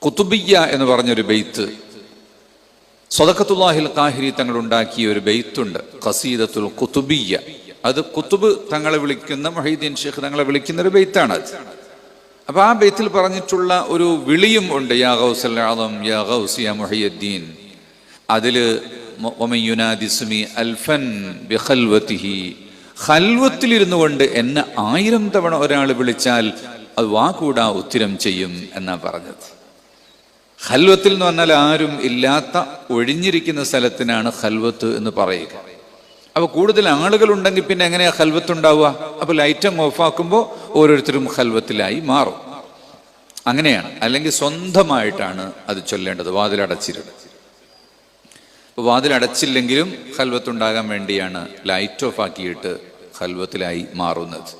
ഖുതുബിയ്യ എന്ന് പറഞ്ഞൊരു ബെയ്ത്ത് സ്വദഖത്തുല്ലാഹിൽ ഖാഹിരി തങ്ങൾ ഉണ്ടാക്കിയ ഒരു ബെയ്ത്തുണ്ട്, ഖസീദത്തുൽ ഖുതുബിയ്യ. അത് ഖുതുബ് തങ്ങളെ വിളിക്കുന്ന മുഹീദ്ദീൻ ഷെയ്ഖ് തങ്ങളെ വിളിക്കുന്ന ഒരു ബെയ്ത്താണ് അത്. അപ്പൊ ആ ബെയ്ത്തിൽ പറഞ്ഞിട്ടുള്ള ഒരു വിളിയും ഉണ്ട്, യാ ഗൗസൽ ആദം യാ ഗൗസ് യാ മുഹയ്യിദ്ദീൻ. അതില് വമൻ യുനാദിസ്മി അൽഫൻ ബിഖൽവതിഹി, ഖൽവത്തിലിരുന്നു കൊണ്ട് എന്നെ 1000 തവണ ഒരാൾ വിളിച്ചാൽ അത് വാക്കൂടാ ഉത്തരം ചെയ്യും എന്നാ പറഞ്ഞത്. ഖൽവത്തിൽ എന്ന് പറഞ്ഞാൽ ആരും ഇല്ലാത്ത ഒഴിഞ്ഞിരിക്കുന്ന സ്ഥലത്തിനാണ് ഖൽവത്ത് എന്ന് പറയുക. അപ്പൊ കൂടുതൽ ആളുകൾ ഉണ്ടെങ്കിൽ പിന്നെ എങ്ങനെയാ ഖൽവത്ത് ഉണ്ടാവുക? അപ്പൊ ലൈറ്റ് ഓഫാക്കുമ്പോൾ ഓരോരുത്തരും ഖൽവത്തിലായി മാറും. അങ്ങനെയാണ്. അല്ലെങ്കിൽ സ്വന്തമായിട്ടാണ് അത് ചൊല്ലേണ്ടത്, വാതിലടച്ചിരുന്നത്. അപ്പൊ വാതിലടച്ചില്ലെങ്കിലും ഖൽവത്ത് ഉണ്ടാകാൻ വേണ്ടിയാണ് ലൈറ്റ് ഓഫ് ആക്കിയിട്ട് ഖൽവത്തിലായി മാറുന്നത്.